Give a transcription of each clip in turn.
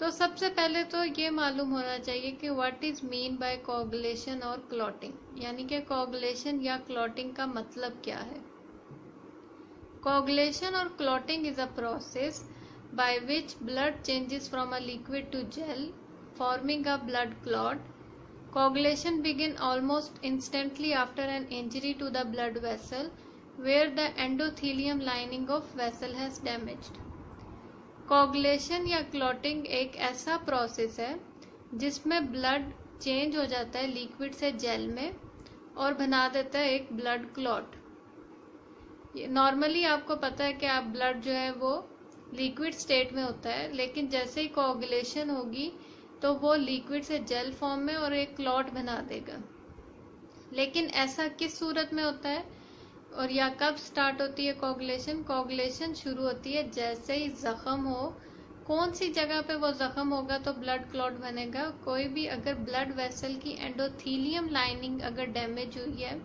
तो सबसे पहले तो ये मालूम होना चाहिए कि what is mean by coagulation और क्लॉटिंग, यानी कि कोगुलेशन या क्लॉटिंग का मतलब क्या है। कोगुलेशन और clotting is a process by which blood changes from a liquid to gel, forming a blood clot. Coagulation begins almost instantly after an injury to the blood vessel where the endothelium lining of vessel has damaged. Coagulation या clotting एक ऐसा process है जिसमें blood change हो जाता है liquid से jail में और बना देता है एक ब्लड क्लॉट। नॉर्मली आपको पता है कि आप ब्लड जो है वो लिक्विड स्टेट में होता है, लेकिन जैसे ही कोगुलेशन होगी तो वो लिक्विड से जेल फॉर्म में और एक क्लॉट बना देगा। लेकिन ऐसा किस सूरत में होता है और या कब स्टार्ट होती है कोगुलेशन? कोगुलेशन शुरू होती है जैसे ही जख्म हो। कौन सी जगह पे वो जख्म होगा तो ब्लड क्लॉट बनेगा? कोई भी अगर ब्लड वेसल की एंडोथीलियम लाइनिंग अगर डैमेज हुई है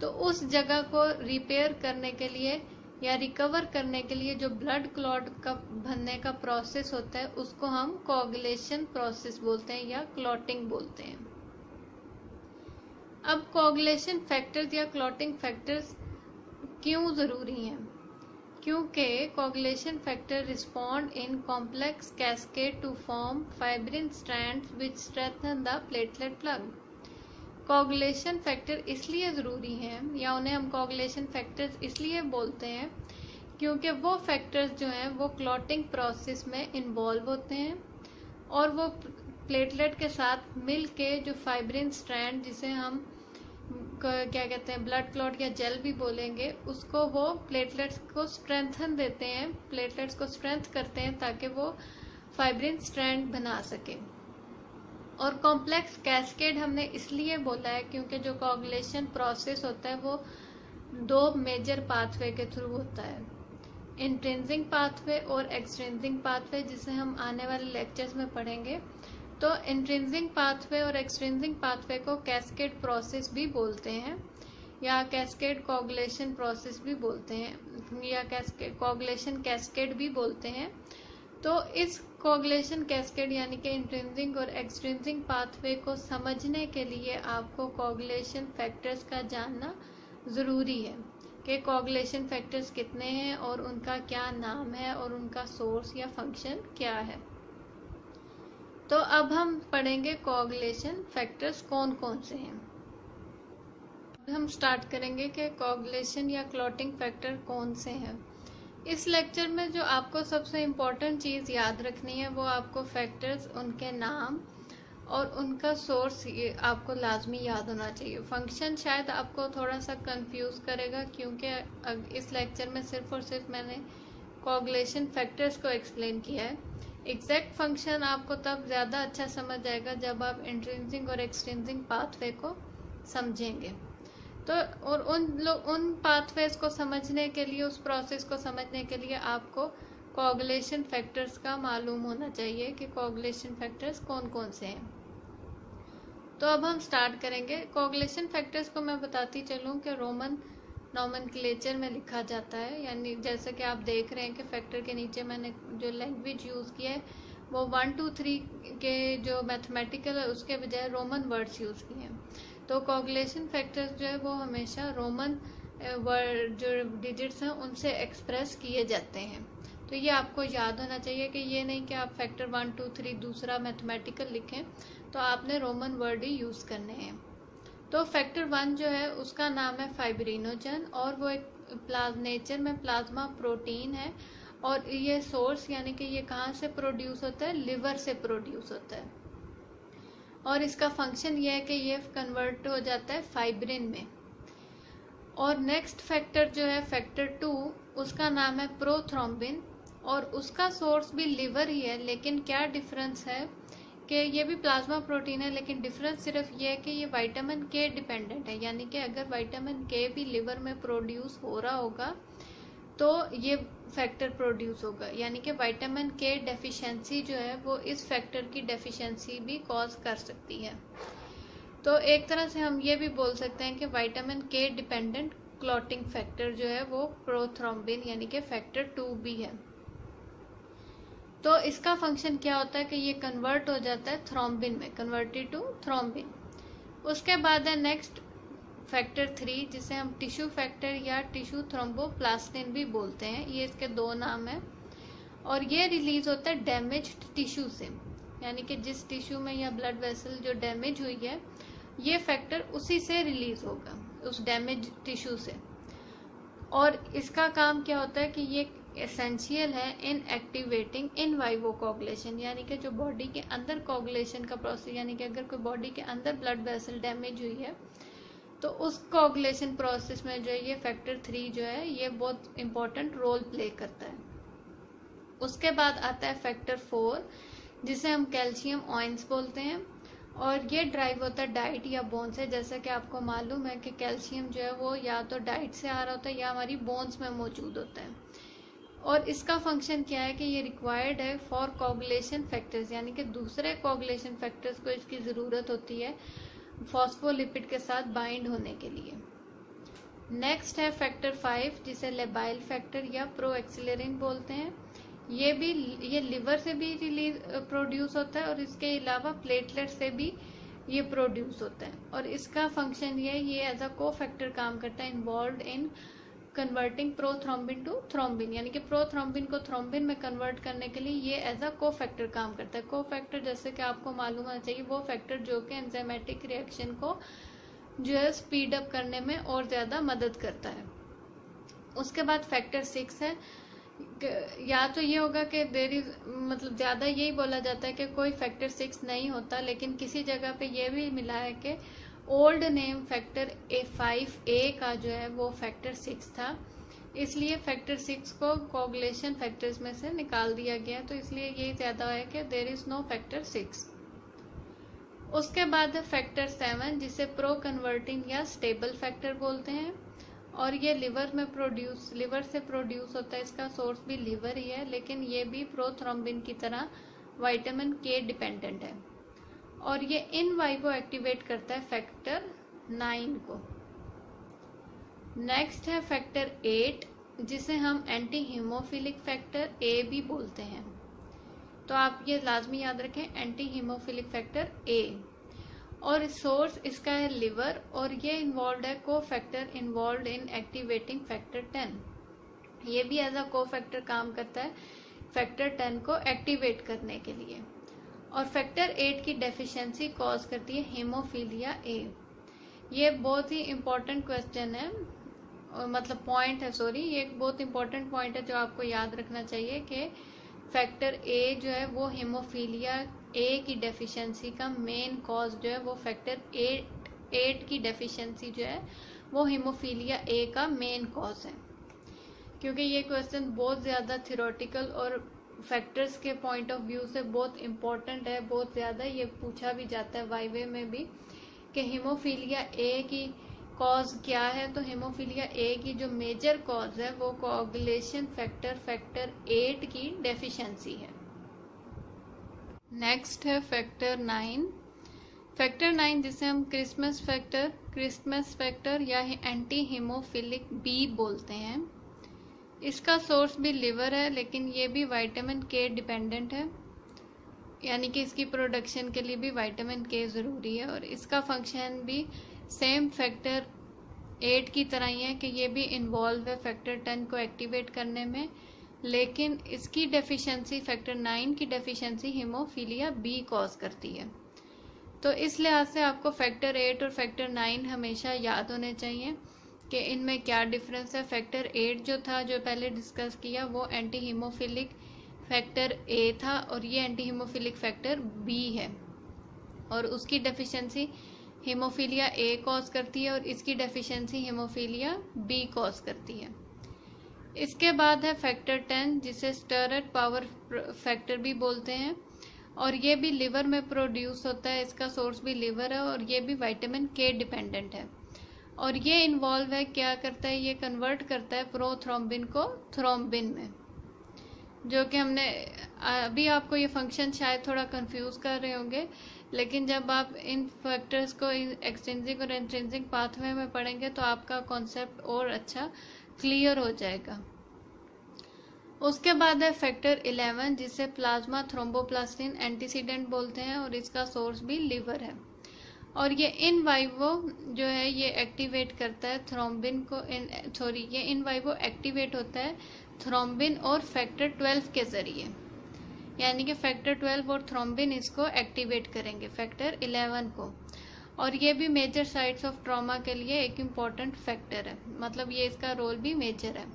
तो उस जगह को रिपेयर करने के लिए या रिकवर करने के लिए जो ब्लड क्लॉट का बनने का प्रोसेस होता है उसको हम कोगुलेशन प्रोसेस बोलते हैं या क्लॉटिंग बोलते हैं। अब कोगुलेशन फैक्टर्स या क्लॉटिंग फैक्टर्स क्यों जरूरी हैं? क्योंकि coagulation factor respond in complex cascade to form fibrin strands which strengthen the platelet plug. Coagulation factor इसलिए ज़रूरी हैं या उन्हें हम कोगुलेशन फैक्टर्स इसलिए बोलते हैं क्योंकि वो फैक्टर्स जो हैं वो क्लॉटिंग प्रोसेस में इन्वॉल्व होते हैं और वो प्लेटलेट के साथ मिल के जो फाइब्रिन स्ट्रैंड, जिसे हम क्या कहते हैं ब्लड क्लॉट या जेल भी बोलेंगे, उसको वो प्लेटलेट्स को स्ट्रेंथन देते हैं, प्लेटलेट्स को स्ट्रेंथ करते हैं ताकि वो फाइब्रिन स्ट्रैंड बना सके। और कॉम्प्लेक्स कैस्केड हमने इसलिए बोला है क्योंकि जो कोगुलेशन प्रोसेस होता है वो दो मेजर पाथवे के थ्रू होता है, इंट्रिंसिक पाथवे और एक्सट्रिंसिक पाथवे, जिसे हम आने वाले लेक्चर्स में पढ़ेंगे। तो इंट्रिंसिक पाथवे और एक्सट्रिंसिक पाथवे को कैस्केड प्रोसेस भी बोलते हैं या कैस्केड कोगुलेशन प्रोसेस भी बोलते हैं या कोगुलेशन कैस्केड भी बोलते हैं। तो इस कोगुलेशन कैस्केड यानी कि इंट्रिंसिक और एक्सट्रिंसिक पाथवे को समझने के लिए आपको कोगुलेशन फैक्टर्स का जानना ज़रूरी है कि कोगुलेशन फैक्टर्स कितने हैं और उनका क्या नाम है और उनका सोर्स या फंक्शन क्या है। तो अब हम पढ़ेंगे कोगुलेशन फैक्टर्स कौन कौन से हैं। अब हम स्टार्ट करेंगे कि कोगुलेशन या क्लॉटिंग फैक्टर कौन से हैं। इस लेक्चर में जो आपको सबसे इम्पोर्टेंट चीज़ याद रखनी है वो आपको फैक्टर्स, उनके नाम और उनका सोर्स आपको लाजमी याद होना चाहिए। फंक्शन शायद आपको थोड़ा सा कंफ्यूज करेगा क्योंकि इस लेक्चर में सिर्फ और सिर्फ मैंने कोगुलेशन फैक्टर्स को एक्सप्लेन किया है। एग्जैक्ट फंक्शन आपको तब ज़्यादा अच्छा समझ आएगा जब आप इंट्रिंसिक और एक्सट्रिंसिक पाथवे को समझेंगे। तो और उन पाथवेज को समझने के लिए, उस प्रोसेस को समझने के लिए आपको कोगुलेशन फैक्टर्स का मालूम होना चाहिए कि कोगुलेशन फैक्टर्स कौन कौन से हैं। तो अब हम स्टार्ट करेंगे। कोगुलेशन फैक्टर्स को मैं बताती चलूँ कि रोमन नोमेनक्लेचर में लिखा जाता है, यानी जैसे कि आप देख रहे हैं कि फैक्टर के नीचे मैंने जो लैंग्वेज यूज़ किया है वो 1 2 3 के जो मैथमेटिकल है उसके बजाय रोमन वर्ड्स यूज़ किए हैं। तो कोगुलेशन फैक्टर्स जो है वो हमेशा रोमन वर्ड जो डिजिट्स हैं उनसे एक्सप्रेस किए जाते हैं। तो ये आपको याद होना चाहिए कि ये नहीं कि आप फैक्टर 1 2 3 दूसरा मैथमेटिकल लिखें, तो आपने रोमन वर्ड ही यूज़ करने हैं। तो फैक्टर 1 जो है उसका नाम है फाइब्रिनोजन और वो एक नेचर में प्लाज्मा प्रोटीन है और ये सोर्स यानी कि ये कहाँ से प्रोड्यूस होता है? लिवर से प्रोड्यूस होता है और इसका फंक्शन ये है कि ये कन्वर्ट हो जाता है फाइब्रिन में। और नेक्स्ट फैक्टर जो है फैक्टर 2, उसका नाम है प्रोथ्रोम्बिन और उसका सोर्स भी लिवर ही है। लेकिन क्या डिफरेंस है कि ये भी प्लाज्मा प्रोटीन है, लेकिन डिफरेंस सिर्फ ये है कि ये विटामिन के डिपेंडेंट है, यानी कि अगर विटामिन के भी लिवर में प्रोड्यूस हो रहा होगा तो ये फैक्टर प्रोड्यूस होगा, यानी कि विटामिन के डेफिशिएंसी जो है वो इस फैक्टर की डेफिशिएंसी भी कॉज कर सकती है। तो एक तरह से हम ये भी बोल सकते हैं कि विटामिन के डिपेंडेंट क्लॉटिंग फैक्टर जो है वो प्रोथ्रोम्बिन यानी कि फैक्टर 2 भी है। तो इसका फंक्शन क्या होता है कि ये कन्वर्ट हो जाता है थ्रोम्बिन में, कन्वर्टेड टू थ्रोम्बिन। उसके बाद है नेक्स्ट फैक्टर 3, जिसे हम टिश्यू फैक्टर या टिश्यू थ्रोम्बोप्लास्टिन भी बोलते हैं। ये इसके दो नाम हैं और ये रिलीज होता है डैमेज्ड टिश्यू से, यानी कि जिस टिश्यू में या ब्लड वेसल जो डैमेज हुई है, ये फैक्टर उसी से रिलीज होगा, उस डैमेज टिश्यू से। और इसका काम क्या होता है कि ये एसेंशियल है इन एक्टिवेटिंग इन वाइवो कोगुलेशन, यानी कि जो बॉडी के अंदर कोगुलेशन का प्रोसेस, यानी कि अगर कोई बॉडी के अंदर ब्लड वेसल डैमेज हुई है तो उस कोगुलेशन प्रोसेस में जो है ये फैक्टर 3 जो है ये बहुत इंपॉर्टेंट रोल प्ले करता है। उसके बाद आता है फैक्टर 4, जिसे हम कैल्शियम ऑयंस बोलते हैं और ये ड्राइव होता है डाइट या बोन से। जैसा कि आपको मालूम है कि कैल्शियम जो है वो या तो डाइट से आ रहा होता है या हमारी बोन्स में मौजूद होता है। और इसका फंक्शन क्या है कि ये रिक्वायर्ड है फॉर कोगुलेशन फैक्टर्स, यानी कि दूसरे कोगुलेशन फैक्टर्स को इसकी ज़रूरत होती है फॉस्फोलिपिड के साथ बाइंड होने के लिए। नेक्स्ट है फैक्टर 5, जिसे लेबाइल फैक्टर या प्रोएक्सिलरिन बोलते हैं। ये लिवर से भी प्रोड्यूस होता है और इसके अलावा प्लेटलेट से भी ये प्रोड्यूस होता है। और इसका फंक्शन ये एज अ को फैक्टर काम करता है, involve in converting prothrombin to thrombin, यानी कि प्रोथ्रोम्बिन को थ्रोम्बिन में कन्वर्ट करने के लिए ये एज अ को फैक्टर काम करता है। को फैक्टर जैसे कि आपको मालूम होना चाहिए वो फैक्टर जो कि एंजाइमेटिक रिएक्शन को जो है स्पीड अप करने में और ज़्यादा मदद करता है। उसके बाद फैक्टर 6 है, या तो ये होगा कि देर इज मतलब ज़्यादा यही बोला जाता है कि कोई फैक्टर 6 नहीं होता, लेकिन किसी जगह पे ये भी मिला है कि ओल्ड नेम फैक्टर A5A का जो है वो फैक्टर 6 था, इसलिए फैक्टर 6 को कोगुलेशन फैक्टर्स में से निकाल दिया गया, तो इसलिए ये ज़्यादा है कि देर इज़ नो फैक्टर 6। उसके बाद है फैक्टर 7, जिसे प्रो कन्वर्टिंग या स्टेबल फैक्टर बोलते हैं और ये लिवर से प्रोड्यूस होता है। इसका सोर्स भी लिवर ही है, लेकिन ये भी प्रोथ्रोम्बिन की तरह विटामिन K डिपेंडेंट है और ये इन वाइवो एक्टिवेट करता है फैक्टर 9 को। नेक्स्ट है फैक्टर 8, जिसे हम एंटी हीमोफिलिक फैक्टर A भी बोलते हैं। तो आप ये लाजमी याद रखें, एंटी हीमोफिलिक फैक्टर A, और सोर्स इसका है लिवर और ये इन्वॉल्व है को factor involve in activating factor 10। ये भी एज अ को फैक्टर काम करता है फैक्टर 10 को एक्टिवेट करने के लिए। और फैक्टर 8 की डेफिशिएंसी कॉज करती है हीमोफीलिया A। ये बहुत ही इम्पोर्टेंट क्वेश्चन है, मतलब पॉइंट है, सॉरी, ये एक बहुत इंपॉर्टेंट पॉइंट है जो आपको याद रखना चाहिए कि फैक्टर A जो है वो हीमोफीलिया A की डेफिशिएंसी का मेन कॉज जो है वो फैक्टर 8 की डेफिशिएंसी जो है वो हीमोफीलिया A का मेन कॉज है। क्योंकि ये क्वेश्चन बहुत ज़्यादा थ्योरेटिकल और फैक्टर्स के पॉइंट ऑफ व्यू से बहुत इम्पोर्टेंट है, बहुत ज़्यादा ये पूछा भी जाता है वाइवे में भी कि हीमोफीलिया A की कॉज क्या है। तो हीमोफीलिया A की जो मेजर कॉज है वो कोगुलेशन फैक्टर 8 की डेफिशिएंसी है। नेक्स्ट है फैक्टर 9। फैक्टर 9 जिसे हम क्रिसमस फैक्टर या एंटी हीमोफिलिक B बोलते हैं। इसका सोर्स भी लिवर है, लेकिन ये भी विटामिन K डिपेंडेंट है, यानी कि इसकी प्रोडक्शन के लिए भी विटामिन K ज़रूरी है। और इसका फंक्शन भी सेम फैक्टर 8 की तरह ही है कि ये भी इन्वॉल्व है फैक्टर 10 को एक्टिवेट करने में, लेकिन इसकी डेफिशिएंसी फैक्टर 9 की डेफिशिएंसी हीमोफीलिया B कॉज करती है। तो इस लिहाज से आपको फैक्टर 8 और फैक्टर 9 हमेशा याद होने चाहिए कि इनमें क्या डिफरेंस है। फैक्टर 8 जो था, जो पहले डिस्कस किया, वो एंटी हीमोफिलिक फैक्टर A था और ये एंटी हीमोफिलिक फैक्टर B है और उसकी डेफिशिएंसी हीमोफीलिया A कॉज करती है और इसकी डेफिशिएंसी हीमोफीलिया B कॉज करती है। इसके बाद है फैक्टर 10, जिसे स्टेरॉयड पावर फैक्टर भी बोलते हैं और ये भी लिवर में प्रोड्यूस होता है। इसका सोर्स भी लिवर है और ये भी विटामिन K डिपेंडेंट है और ये इन्वॉल्व है, क्या करता है, ये कन्वर्ट करता है प्रोथ्रोम्बिन को थ्रोम्बिन में, जो कि हमने अभी आपको ये फंक्शन शायद थोड़ा कंफ्यूज कर रहे होंगे, लेकिन जब आप इन फैक्टर्स को एक्सट्रिंसिक और इंट्रिंसिक पाथवे में पढ़ेंगे तो आपका कॉन्सेप्ट और अच्छा क्लियर हो जाएगा। उसके बाद है फैक्टर 11 जिसे प्लाज्मा थ्रोम्बोप्लास्टिन एंटीसीडेंट बोलते हैं और इसका सोर्स भी लिवर है। और ये इन वाइवो जो है ये एक्टिवेट करता है थ्रोम्बिन को ये इन वाइवो एक्टिवेट होता है थ्रोम्बिन और फैक्टर 12 के जरिए, यानी कि फैक्टर 12 और थ्रोम्बिन इसको एक्टिवेट करेंगे फैक्टर 11 को। और ये भी मेजर साइट्स ऑफ ट्रॉमा के लिए एक इम्पॉर्टेंट फैक्टर है, मतलब ये इसका रोल भी मेजर है।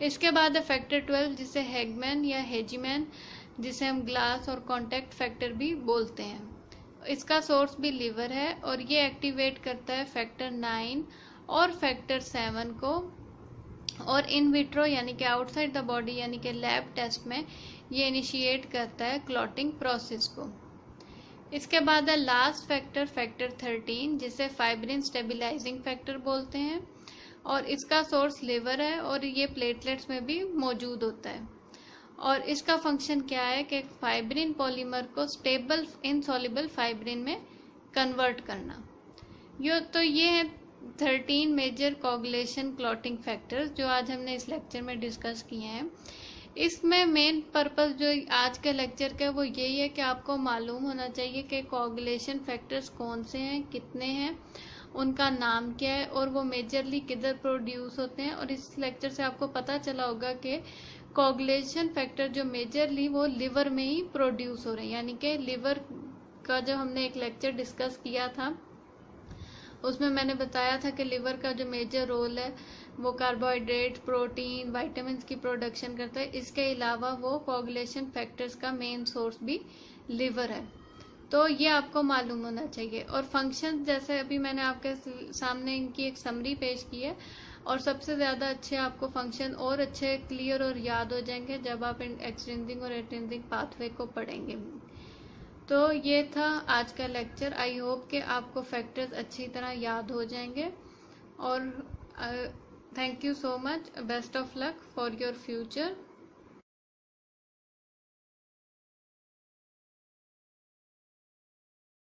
इसके बाद है फैक्टर 12 जिसे हैगमैन या हेजीमैन जिसे हम ग्लास और कॉन्टैक्ट फैक्टर भी बोलते हैं। इसका सोर्स भी लिवर है और ये एक्टिवेट करता है फैक्टर 9 और फैक्टर 7 को, और इन विट्रो यानी कि आउटसाइड द बॉडी यानी कि लैब टेस्ट में ये इनिशिएट करता है क्लॉटिंग प्रोसेस को। इसके बाद है लास्ट फैक्टर फैक्टर 13 जिसे फाइब्रिन स्टेबिलाइजिंग फैक्टर बोलते हैं और इसका सोर्स लिवर है और ये प्लेटलेट्स में भी मौजूद होता है। और इसका फंक्शन क्या है कि फाइब्रिन पॉलीमर को स्टेबल इनसॉल्युबल फाइब्रिन में कन्वर्ट करना। ये है 13 मेजर कोगुलेशन क्लॉटिंग फैक्टर्स जो आज हमने इस लेक्चर में डिस्कस किए हैं। इसमें मेन पर्पस जो आज के लेक्चर का वो यही है कि आपको मालूम होना चाहिए कि कोगुलेशन फैक्टर्स कौन से हैं, कितने हैं, उनका नाम क्या है और वो मेजरली किधर प्रोड्यूस होते हैं। और इस लेक्चर से आपको पता चला होगा कि कोगुलेशन फैक्टर जो मेजरली वो लिवर में ही प्रोड्यूस हो रहे हैं, यानी कि लिवर का जब हमने एक लेक्चर डिस्कस किया था उसमें मैंने बताया था कि लिवर का जो मेजर रोल है वो कार्बोहाइड्रेट, प्रोटीन, विटामिन्स की प्रोडक्शन करता है। इसके अलावा वो कोगुलेशन फैक्टर्स का मेन सोर्स भी लिवर है, तो ये आपको मालूम होना चाहिए। और फंक्शन जैसे अभी मैंने आपके सामने इनकी एक समरी पेश की है, और सबसे ज़्यादा अच्छे आपको फंक्शन और अच्छे क्लियर और याद हो जाएंगे जब आप एक्सट्रिंसिक और इंट्रिंसिक पाथवे को पढ़ेंगे। तो ये था आज का लेक्चर। आई होप कि आपको फैक्टर्स अच्छी तरह याद हो जाएंगे। और thank you so much, best of luck for your future.